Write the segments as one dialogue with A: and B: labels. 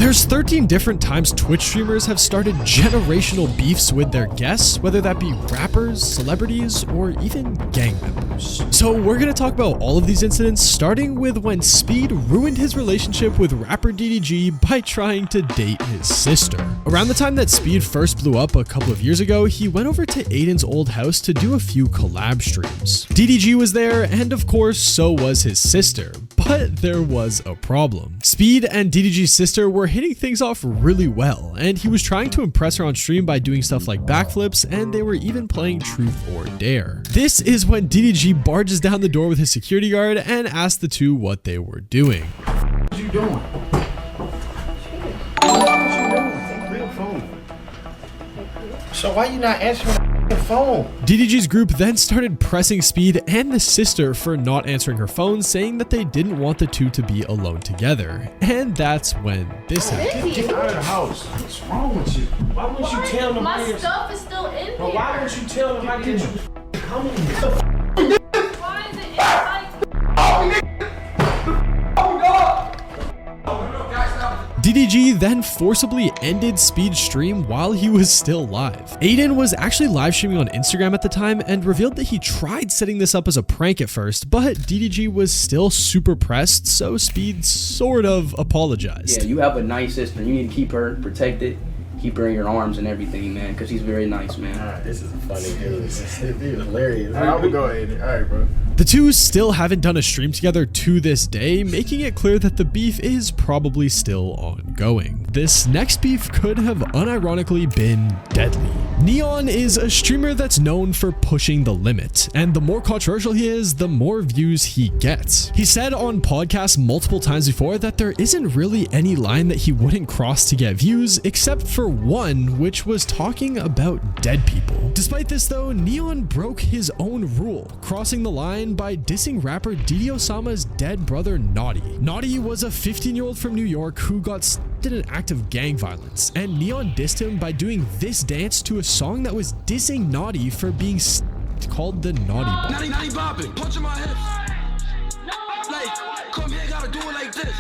A: There's 13 different times Twitch streamers have started generational beefs with their guests, whether that be rappers, celebrities, or even gang members. So we're gonna talk about all of these incidents, starting with when Speed ruined his relationship with rapper DDG by trying to date his sister. Around the time that Speed first blew up a couple of years ago, he went over to Adin's old house to do a few collab streams. DDG was there, and of course, so was his sister. But there was a problem. Speed and DDG's sister were hitting things off really well, and he was trying to impress her on stream by doing stuff like backflips, and they were even playing Truth or Dare. This is when DDG barges down the door with his security guard and asked the two what they were doing.
B: What are you doing? What you doing? Real phone. So why you not answering the phone?
A: DDG's group then started pressing Speed and the sister for not answering her phone, saying that they didn't want the two to be alone together. And that's when this happened.
B: Get out of the house. What's wrong with you? Why wouldn't you tell them?
C: My stuff is still in here.
B: Why wouldn't you tell them? Why did you come in here?
C: Why is it inside?
A: DDG then forcibly ended Speed's stream while he was still live. Adin was actually live streaming on Instagram at the time and revealed that he tried setting this up as a prank at first, but DDG was still super pressed, so Speed sort of apologized.
D: Yeah, you have a nice sister. You need to keep her protected. Keep her in your arms and everything, man, because she's very nice, man.
B: Alright, this is a funny dude. This is hilarious. Alright, I'm gonna go ahead. Alright, bro.
A: The two still haven't done a stream together to this day, making it clear that the beef is probably still ongoing. This next beef could have unironically been deadly. Neon is a streamer that's known for pushing the limit, and the more controversial he is, the more views he gets. He said on podcasts multiple times before that there isn't really any line that he wouldn't cross to get views, except for one, which was talking about dead people. Despite this though, Neon broke his own rule, crossing the line by dissing rapper Didi Osama's dead brother Naughty. Naughty was a 15-year-old from New York who got in an act of gang violence, and Neon dissed him by doing this dance to a song that was dissing Naughty for being called the Naughty Boy.
E: Naughty bopping, punch in my hips. Like, come here, gotta do it like this.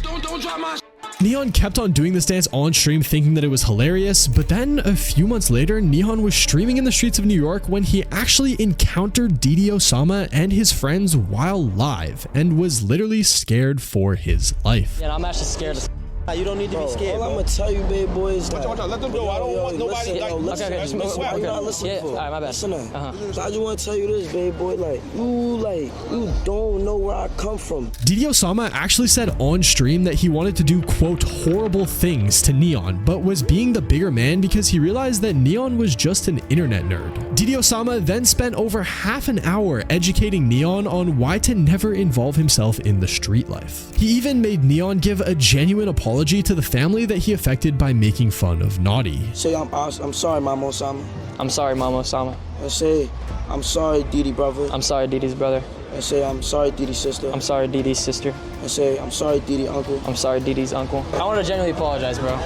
E: Don't drop my.
A: Neon kept on doing this dance on stream thinking that it was hilarious, but then a few months later, Neon was streaming in the streets of New York when he actually encountered Didi Osama and his friends while live and was literally scared for his life.
F: Yeah, I'm actually scared of. You don't need to be scared.
G: All I'm gonna tell you, big boy, is that.
E: Watch out, let them go. I don't want nobody.
F: Okay,
G: Why you not listening for?
F: Alright, my bad.
G: Listen up. I just wanna tell you this, baby boy. You don't know where I come from.
A: Didi Osama actually said on stream that he wanted to do, quote, horrible things to Neon, but was being the bigger man because he realized that Neon was just an internet nerd. Didi Osama then spent over half an hour educating Neon on why to never involve himself in the street life. He even made Neon give a genuine apology to the family that he affected by making fun of Naughty.
G: Say I'm sorry, Mama Osama.
F: I'm sorry, Mama Osama.
G: I say I'm sorry, Didi brother.
F: I'm sorry, Didi's brother.
G: I say I'm sorry, Didi's sister.
F: I'm sorry, Didi's sister.
G: I say I'm sorry, Didi uncle.
F: I'm sorry, Didi's uncle. I want to genuinely apologize, bro.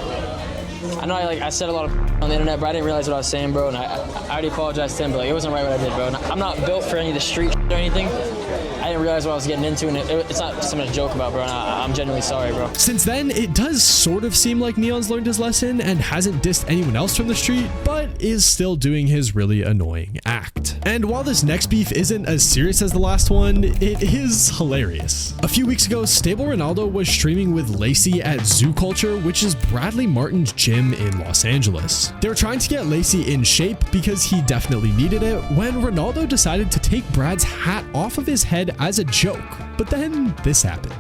F: I know I said a lot of on the internet, but I didn't realize what I was saying, bro, and I already apologized to him, but like, it wasn't right what I did, bro. I'm not built for any of the street or anything. I didn't realize what I was getting into, and it's not something to joke about, bro, and I'm genuinely sorry, bro.
A: Since then, it does sort of seem like Neon's learned his lesson and hasn't dissed anyone else from the street, but is still doing his really annoying act. And while this next beef isn't as serious as the last one, it is hilarious. A few weeks ago, Stable Ronaldo was streaming with Lacey at Zoo Culture, which is Bradley Martyn's gym in Los Angeles. They were trying to get Lacey in shape because he definitely needed it when Ronaldo decided to take Brad's hat off of his head as a joke, but then this happened.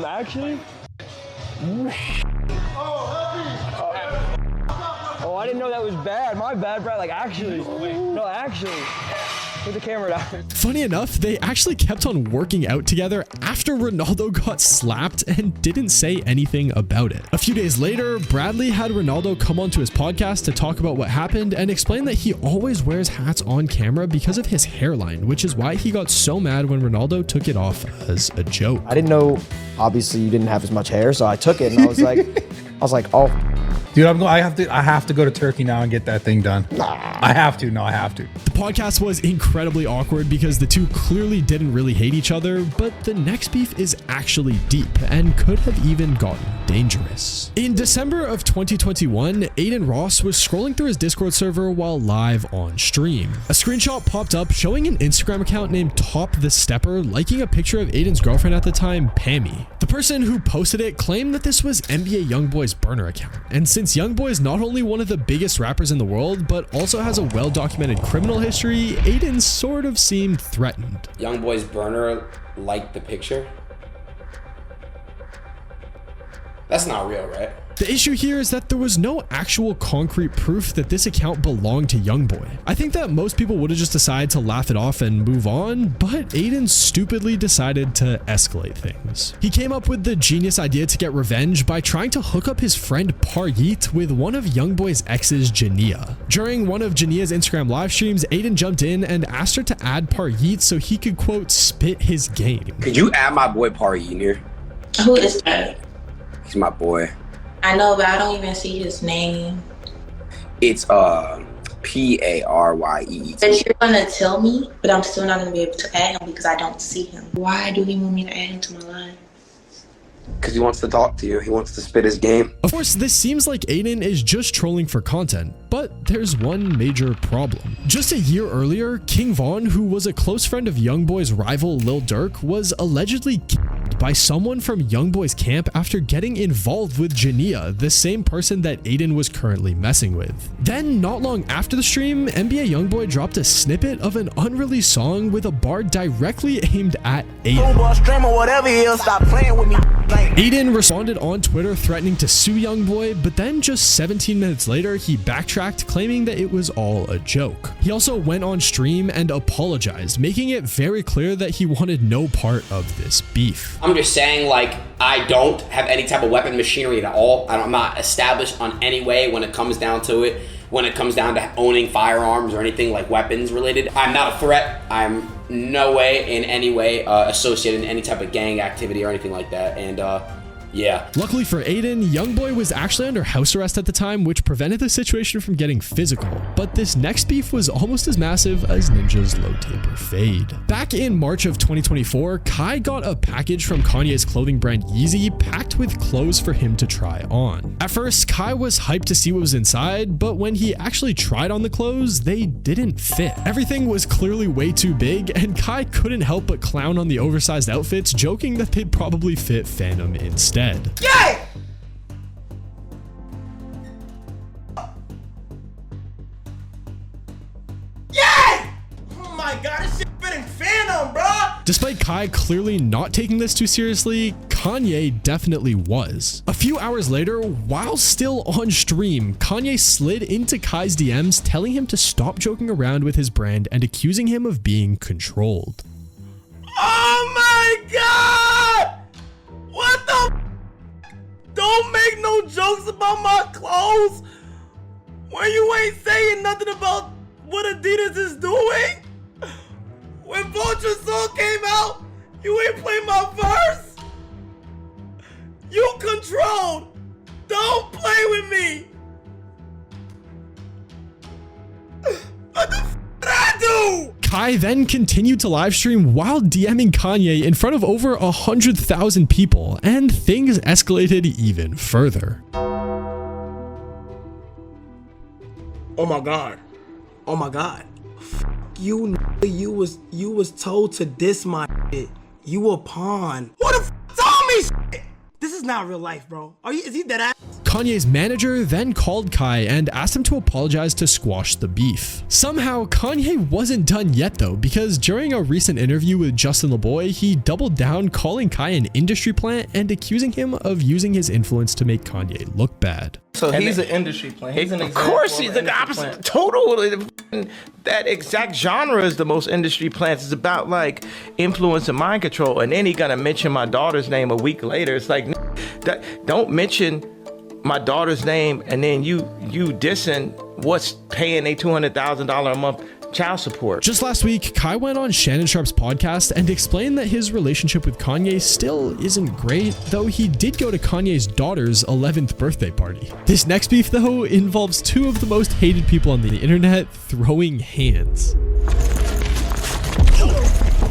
F: Actually? Oh, I didn't know that was bad. My bad, Brad. Like, actually. No, actually. Put the camera down.
A: Funny enough, they actually kept on working out together after Ronaldo got slapped and didn't say anything about it. A few days later, Bradley had Ronaldo come onto his podcast to talk about what happened and explain that he always wears hats on camera because of his hairline, which is why he got so mad when Ronaldo took it off as a joke.
H: I didn't know, obviously, you didn't have as much hair, so I took it and I was like, oh, Dude, I have to go to Turkey now and get that thing done. I have to. No, I have to.
A: The podcast was incredibly awkward because the two clearly didn't really hate each other, but the next beef is actually deep and could have even gotten dangerous. In December of 2021, Adin Ross was scrolling through his Discord server while live on stream. A screenshot popped up showing an Instagram account named Top the Stepper liking a picture of Adin's girlfriend at the time, Pammy. The person who posted it claimed that this was NBA YoungBoy's burner account, and since YoungBoy is not only one of the biggest rappers in the world, but also has a well-documented criminal history, Adin sort of seemed threatened.
I: YoungBoy's burner liked the picture? That's not real, right?
A: The issue here is that there was no actual concrete proof that this account belonged to YoungBoy. I think that most people would have just decided to laugh it off and move on, but Adin stupidly decided to escalate things. He came up with the genius idea to get revenge by trying to hook up his friend Paryeet with one of YoungBoy's exes, Jania. During one of Jania's Instagram live streams, Adin jumped in and asked her to add Paryeet so he could, quote, spit his game.
I: Could you add my boy Paryeet here?
J: Who is that?
I: He's my boy.
J: I know, but I don't even see his name.
I: It's P-A-R-Y-E-E.
J: But you're gonna tell me, but I'm still not gonna be able to add him because I don't see him. Why do he want me to add him to my line?
I: Because he wants to talk to you. He wants to spit his game.
A: Of course, this seems like Adin is just trolling for content, but there's one major problem. Just a year earlier, King Von, who was a close friend of YoungBoy's rival Lil Durk, was allegedly killed by someone from YoungBoy's camp after getting involved with Jania, the same person that Adin was currently messing with. Then, not long after the stream, NBA YoungBoy dropped a snippet of an unreleased song with a bar directly aimed at Adin. Adin responded on Twitter threatening to sue YoungBoy, but then just 17 minutes later, he backtracked, claiming that it was all a joke. He also went on stream and apologized, making it very clear that he wanted no part of this beef.
I: I'm just saying, like, I don't have any type of weapon machinery at all. I'm not established on any way when it comes down to it. When it comes down to owning firearms or anything like weapons related, I'm not a threat. I'm no way in any way associated in any type of gang activity or anything like that. And yeah.
A: Luckily for Adin, YoungBoy was actually under house arrest at the time, which prevented the situation from getting physical. But this next beef was almost as massive as Ninja's low taper fade. Back in March of 2024, Kai got a package from Kanye's clothing brand Yeezy packed with clothes for him to try on. At first, Kai was hyped to see what was inside, but when he actually tried on the clothes, they didn't fit. Everything was clearly way too big, and Kai couldn't help but clown on the oversized outfits, joking that they'd probably fit Phantom instead.
B: Yay! Yay! Oh my god, this shit fitting Phantom, bro!
A: Despite Kai clearly not taking this too seriously, Kanye definitely was. A few hours later, while still on stream, Kanye slid into Kai's DMs telling him to stop joking around with his brand and accusing him of being controlled.
B: Oh my god! What the f? Don't make no jokes about my clothes when you ain't saying nothing about what Adidas is doing. When Vulture song came out, you ain't play my verse. You controlled. Don't play with me. What the f did I do?
A: Kai then continued to livestream while DMing Kanye in front of over 100,000 people, and things escalated even further.
B: Oh my god. Oh my god. You was told to diss my shit. You a pawn. Who the f told me shit? This is not real life, bro. Is he dead ass?
A: Kanye's manager then called Kai and asked him to apologize to squash the beef. Somehow, Kanye wasn't done yet though, because during a recent interview with Justin LeBoy, he doubled down, calling Kai an industry plant and accusing him of using his influence to make Kanye look bad.
B: So he's an industry plant. He's an example.
K: Of course, he's the opposite. Total. That exact genre is the most industry plants. It's about like influence and mind control. And then he gonna mention my daughter's name a week later. It's like, don't mention my daughter's name and then you dissing what's paying a $200,000 a month child support.
A: Just last week, Kai went on Shannon Sharp's podcast and explained that his relationship with Kanye still isn't great, though he did go to Kanye's daughter's 11th birthday party. This next beef, though, involves two of the most hated people on the internet throwing hands.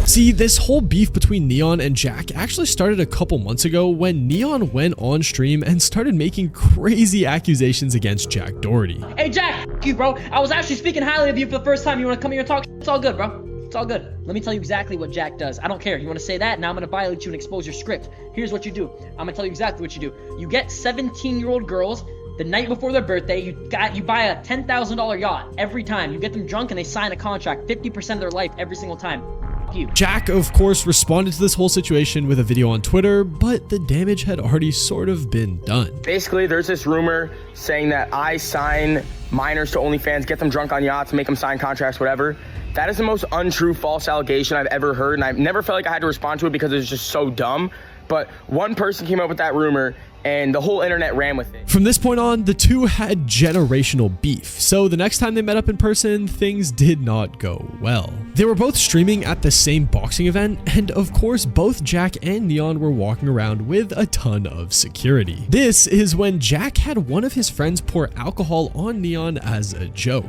A: See, this whole beef between Neon and Jack actually started a couple months ago when Neon went on stream and started making crazy accusations against Jack Doherty.
F: Hey Jack, f you, bro. I was actually speaking highly of you for the first time. You want to come here and talk? It's all good, bro. It's all good. Let me tell you exactly what Jack does. I don't care. You want to say that? Now I'm going to violate you and expose your script. Here's what you do. I'm going to tell you exactly what you do. You get 17-year-old girls the night before their birthday. You buy a $10,000 yacht every time. You get them drunk and they sign a contract. 50% of their life every single time.
A: Jack, of course, responded to this whole situation with a video on Twitter, but the damage had already sort of been done.
L: Basically, there's this rumor saying that I sign minors to OnlyFans, get them drunk on yachts, make them sign contracts, whatever. That is the most untrue, false allegation I've ever heard, and I've never felt like I had to respond to it because it was just so dumb. But one person came up with that rumor, and the whole internet ran with it.
A: From this point on, the two had generational beef, so the next time they met up in person, things did not go well. They were both streaming at the same boxing event, and of course, both Jack and Neon were walking around with a ton of security. This is when Jack had one of his friends pour alcohol on Neon as a joke.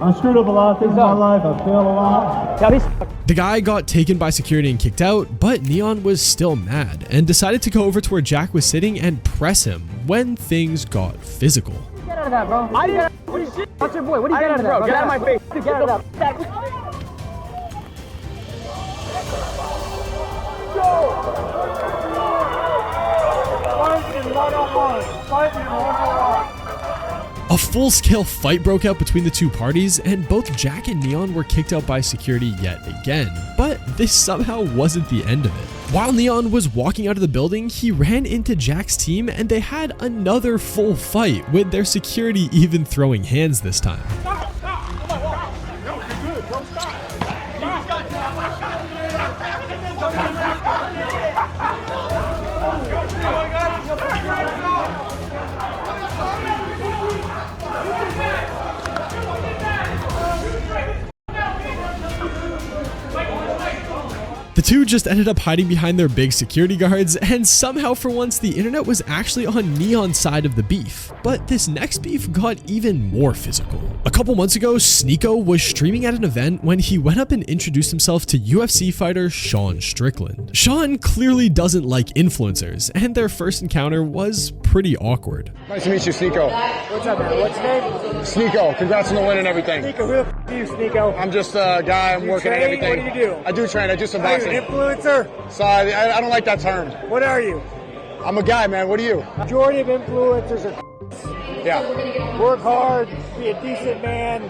M: I've screwed up a lot of things in my life. I've failed a lot.
A: The guy got taken by security and kicked out, but Neon was still mad and decided to go over to where Jack was sitting and press him when things got physical.
F: Get out of that, bro. I didn't. What's your boy? What do you get out of that, bro? Get out of my face. Get out of that.
A: A full-scale fight broke out between the two parties, and both Jack and Neon were kicked out by security yet again, but this somehow wasn't the end of it. While Neon was walking out of the building, he ran into Jack's team and they had another full fight, with their security even throwing hands this time. The two just ended up hiding behind their big security guards, and somehow for once the internet was actually on Neon's side of the beef. But this next beef got even more physical. A couple months ago, Sneako was streaming at an event when he went up and introduced himself to UFC fighter Sean Strickland. Sean clearly doesn't like influencers, and their first encounter was pretty awkward.
N: Nice to meet you, Sneako.
M: What's up, man? What's your name?
N: Sneako. Congrats on the win and everything.
M: Sneako, who the f are you, Sneako?
N: I'm just a guy. I'm working at everything.
M: What do you do?
N: I do train. I do some boxing.
M: Are you an influencer?
N: So I don't like that term.
M: What are you?
N: I'm a guy, man. What are you?
M: Majority of influencers are
N: yeah.
M: Work hard, be a decent man,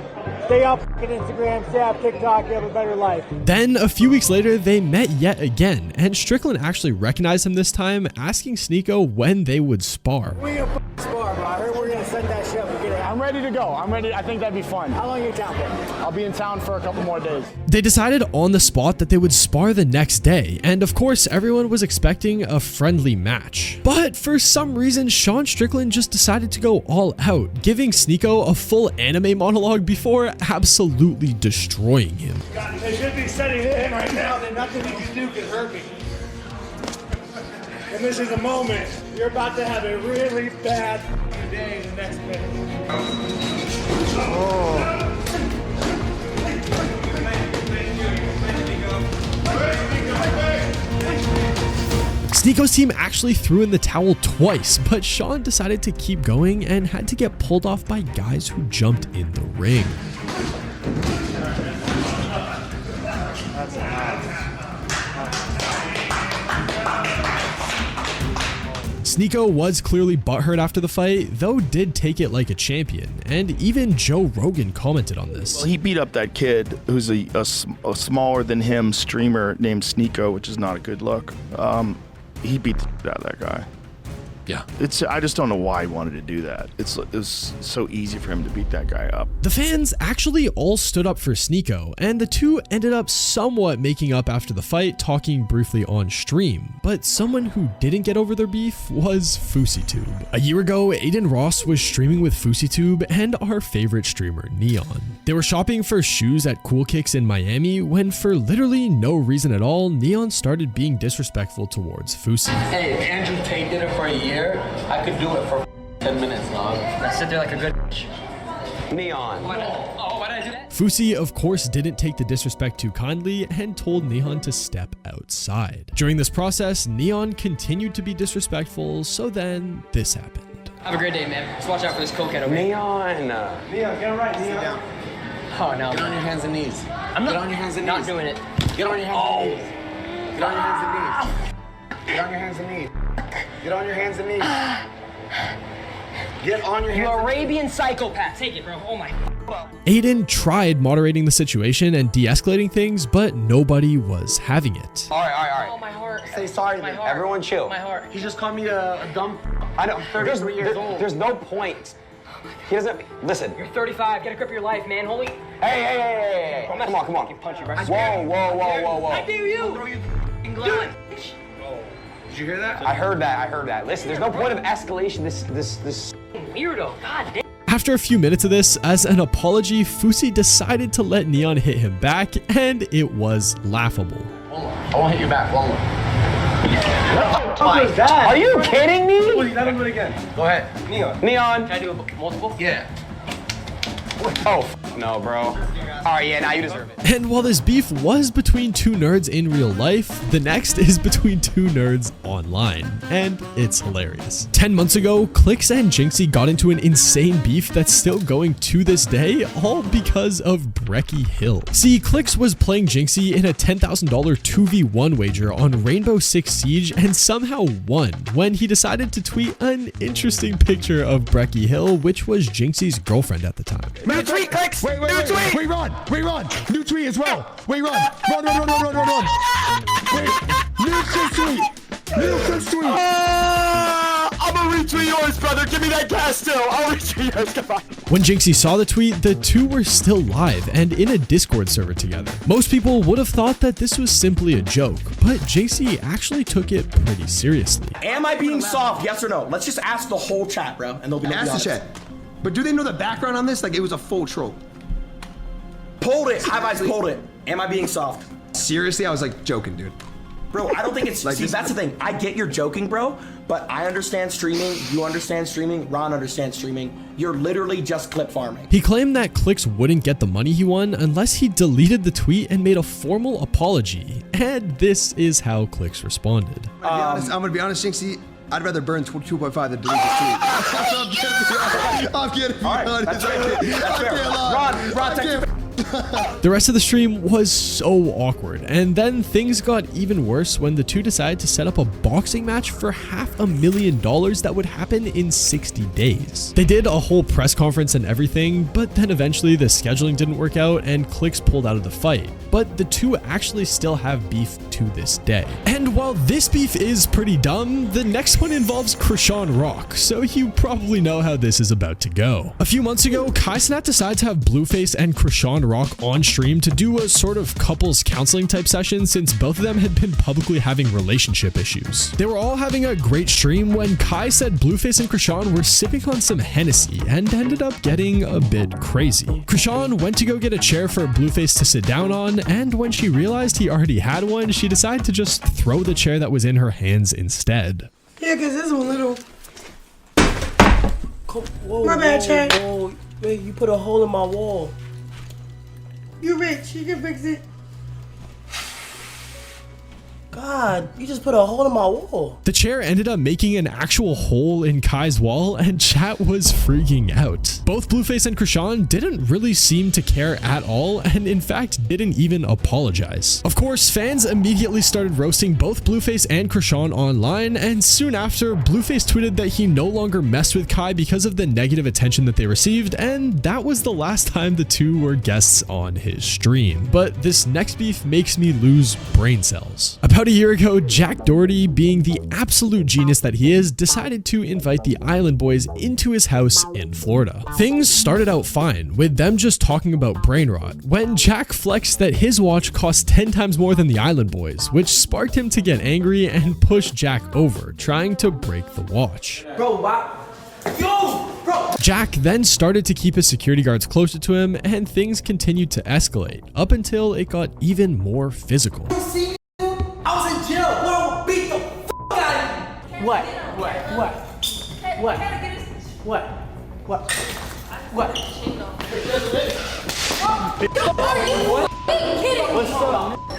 M: stay off Instagram, stay off TikTok, you have a better life.
A: Then a few weeks later, they met yet again, and Strickland actually recognized him this time, asking Sneako when they would spar.
M: We're gonna spar, bro. I heard we're gonna set that shit up and get it out.
N: I'm ready to go. I'm ready. I think that'd be fun.
M: How long are you in town for?
N: I'll be in town for a couple more days.
A: They decided on the spot that they would spar the next day, and of course everyone was expecting a friendly match. But for some reason, Sean Strickland just decided to go all out, giving Sneako a full anime monologue before absolutely destroying him.
M: They should be setting it in right now, then nothing you can do can hurt me. And this is a moment. You're about to have a really bad day in the next minute. Oh.
A: Sneako's team actually threw in the towel twice, but Sean decided to keep going and had to get pulled off by guys who jumped in the ring. Sneako was clearly butthurt after the fight, though did take it like a champion, and even Joe Rogan commented on this.
O: Well, he beat up that kid who's a smaller than him streamer named Sneako, which is not a good look. He beat the shit out of that guy. Yeah. I just don't know why he wanted to do that. It was so easy for him to beat that guy up.
A: The fans actually all stood up for Sneako, and the two ended up somewhat making up after the fight, talking briefly on stream. But someone who didn't get over their beef was FouseyTube. A year ago, Adin Ross was streaming with FouseyTube and our favorite streamer, Neon. They were shopping for shoes at Cool Kicks in Miami when, for literally no reason at all, Neon started being disrespectful towards Fousey.
P: Hey, if Andrew Tate did it for a year, I could do it for 10 minutes, dog.
F: I sit there like a good bitch.
P: Neon.
F: Why did I do that?
A: Fousey, of course, didn't take the disrespect too kindly and told Neon to step outside. During this process, Neon continued to be disrespectful, so then this happened.
F: Have a great day, man. Just watch out for this cokehead over
P: Neon.
M: Neon, get it right, Neon.
F: Oh, no.
P: Get on your hands and knees.
F: I'm not,
P: Get on your hands and
F: not
P: knees.
F: doing it.
P: Get on your hands and knees. Get on your hands and knees. Get on your hands and knees. Get on your hands and knees. Get on your hands.
F: You Arabian psychopath. Take it, bro. Oh my.
A: Adin tried moderating the situation and de-escalating things, but nobody was having it.
P: All right.
F: Oh, my heart.
P: Say sorry.
F: My heart.
P: Everyone chill.
F: My heart.
P: He just called me a dumb.
Q: I know.
P: I'm 33 years old.
Q: There's no point. He doesn't listen.
F: You're 35. Get a grip of your life, man. Holy.
Q: Hey. Come on.
F: Punch you, bro.
Q: Whoa.
F: I dare you.
P: Throw you
F: Do it.
P: Did you hear that?
Q: I heard that. Listen, there's no point of escalation. This.
F: Weirdo. God damn.
A: After a few minutes of this, as an apology, Fousey decided to let Neon hit him back, and it was laughable.
P: I won't hit you back. One more.
Q: What was that? Are you kidding me?
P: Let him do it again. Go ahead.
Q: Neon.
F: Can I do multiple?
P: Yeah.
Q: Oh, no, bro. All right, yeah, now you deserve it.
A: And while this beef was between two nerds in real life, the next is between two nerds online, and it's hilarious. 10 months ago, Clix and Jinxy got into an insane beef that's still going to this day, all because of Brecky Hill. See, Clix was playing Jinxy in a $10,000 2v1 wager on Rainbow Six Siege and somehow won when he decided to tweet an interesting picture of Brecky Hill, which was Jinxy's girlfriend at the time.
E: New tweet, Clix! Wait, run! New tweet as well! Wait, run! Run! Wait, new tweet! I'm gonna retweet yours, brother! Give me that gas still! I'll retweet yours, come on!
A: When Jinxy saw the tweet, the two were still live and in a Discord server together. Most people would have thought that this was simply a joke, but Jinxy actually took it pretty seriously.
R: Am I being soft, yes or no? Let's just ask the whole chat, bro, and they'll be
S: ask the chat. But do they know the background on this? Like, it was a full troll.
R: Pulled it. High Vibes pulled it. Am I being soft?
S: Seriously, I was like joking, dude.
R: Bro, I don't think it's...
S: Like,
R: see, that's the thing. I get you're joking, bro, but I understand streaming. You understand streaming. Ron understands streaming. You're literally just clip farming.
A: He claimed that Clix wouldn't get the money he won unless he deleted the tweet and made a formal apology. And this is how Clix responded.
S: I'm gonna be honest, Jinxy. I'd rather burn 2.5 than delete this tweet. I'm kidding.
R: All right, that's fair. Ron, take it.
A: The rest of the stream was so awkward, and then things got even worse when the two decided to set up a boxing match for $500,000 that would happen in 60 days. They did a whole press conference and everything, but then eventually the scheduling didn't work out and Clix pulled out of the fight. But the two actually still have beef to this day. And while this beef is pretty dumb, the next one involves Chrisean Rock, so you probably know how this is about to go. A few months ago, Cenat decided to have Blueface and Chrisean Rock on stream to do a sort of couples counseling type session since both of them had been publicly having relationship issues. They were all having a great stream when Kai said Blueface and Chrisean were sipping on some Hennessy and ended up getting a bit crazy. Chrisean went to go get a chair for Blueface to sit down on, and when she realized he already had one, she decided to just throw the chair that was in her hands instead.
T: Yeah, cause this one little.
G: Whoa,
T: my bad, Chad.
G: Whoa. Wait, you put a hole in my wall.
T: You rich, you can fix it.
G: God, you just put a hole in my wall.
A: The chair ended up making an actual hole in Kai's wall, and chat was freaking out. Both Blueface and Chrisean didn't really seem to care at all, and in fact didn't even apologize. Of course, fans immediately started roasting both Blueface and Chrisean online, and soon after, Blueface tweeted that he no longer messed with Kai because of the negative attention that they received, and that was the last time the two were guests on his stream. But this next beef makes me lose brain cells. About About a year ago, Jack Doherty, being the absolute genius that he is, decided to invite the Island Boys into his house in Florida. Things started out fine, with them just talking about brain rot, when Jack flexed that his watch cost 10 times more than the Island Boys, which sparked him to get angry and push Jack over, trying to break the watch.
G: Bro, why? Yo, bro.
A: Jack then started to keep his security guards closer to him, and things continued to escalate, up until it got even more physical.
G: I was in jail. Bro, beat the f out of you. What?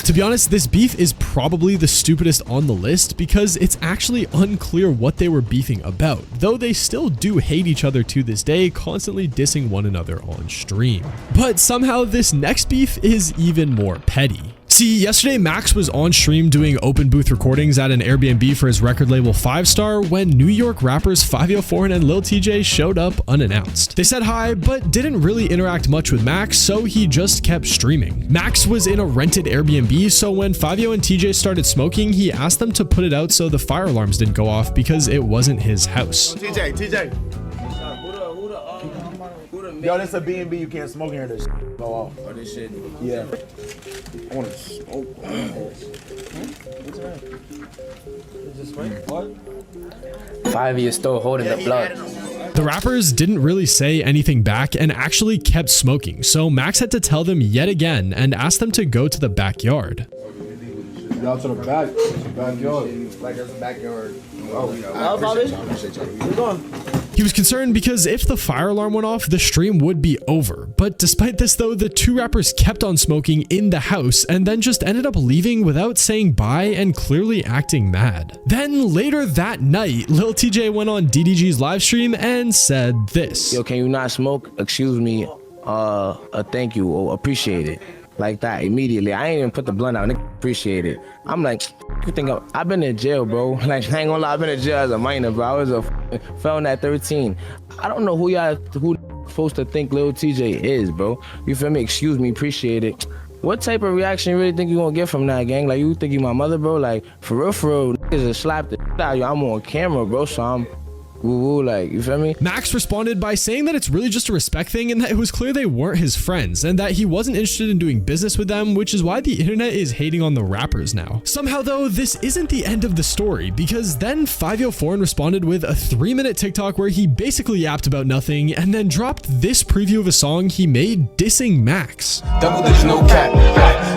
A: To be honest, this beef is probably the stupidest on the list because it's actually unclear what they were beefing about, though they still do hate each other to this day, constantly dissing one another on stream. But somehow this next beef is even more petty. See, yesterday Max was on stream doing open booth recordings at an Airbnb for his record label 5 Star when New York rappers Fousey and Lil TJ showed up unannounced. They said hi, but didn't really interact much with Max, so he just kept streaming. Max was in a rented Airbnb, so when Fousey and TJ started smoking, he asked them to put it out so the fire alarms didn't go off because it wasn't his house.
P: TJ. Yo, this a B&B. You can't smoke here. This go off.
D: Oh, this shit.
P: Yeah. I want to smoke.
D: What? 5 is still holding the blood.
A: The rappers didn't really say anything back and actually kept smoking, so Max had to tell them yet again and ask them to go to the backyard.
P: Y'all to the back. Backyard. Like there's a backyard.
A: He was concerned because if the fire alarm went off, the stream would be over. But despite this though, the two rappers kept on smoking in the house and then just ended up leaving without saying bye and clearly acting mad. Then later that night, Lil TJ went on DDG's live stream and said this.
L: Yo, can you not smoke? Excuse me. Thank you. Or appreciate it. Like that immediately. I ain't even put the blunt out. Nigga, appreciate it. I'm like, you think I've been in jail, bro. Like, I ain't gonna lie, I've been in jail as a minor, bro. I was a felon at 13. I don't know who supposed to think Lil TJ is, bro. You feel me? Excuse me, appreciate it. What type of reaction you really think you gonna get from that, gang? Like, you think you my mother, bro? Like, for real, niggas just slap the shit out of you. I'm on camera, bro, so I'm woo-woo, like, you feel me?
A: Max responded by saying that it's really just a respect thing and that it was clear they weren't his friends and that he wasn't interested in doing business with them, which is why the internet is hating on the rappers now. Somehow though, this isn't the end of the story because then Fousey responded with a 3-minute TikTok where he basically yapped about nothing and then dropped this preview of a song he made dissing Max.
P: Double ditch, no cap.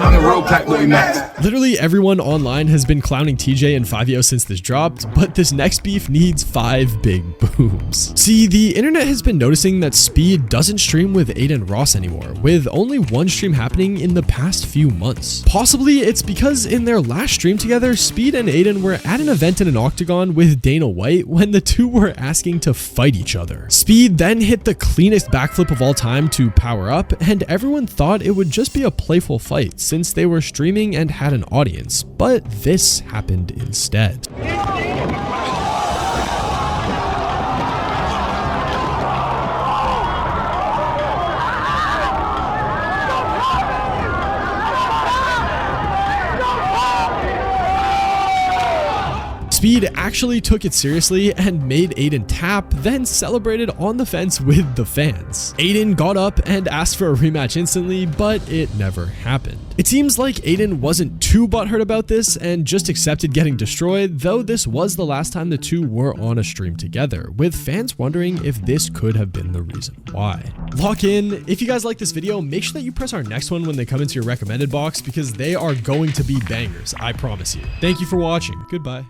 P: I'm the real black boy Max.
A: Literally everyone online has been clowning TJ and Fousey since this dropped, but this next beef needs 5 big booms. See, the internet has been noticing that Speed doesn't stream with Adin Ross anymore, with only one stream happening in the past few months. Possibly it's because in their last stream together, Speed and Adin were at an event in an octagon with Dana White when the two were asking to fight each other. Speed then hit the cleanest backflip of all time to power up, and everyone thought it would just be a playful fight since they were streaming and had an audience, but this happened instead. Speed actually took it seriously and made Adin tap, then celebrated on the fence with the fans. Adin got up and asked for a rematch instantly, but it never happened. It seems like Adin wasn't too butthurt about this and just accepted getting destroyed, though this was the last time the two were on a stream together, with fans wondering if this could have been the reason why. Lock in. If you guys like this video, make sure that you press our next one when they come into your recommended box because they are going to be bangers, I promise you. Thank you for watching. Goodbye.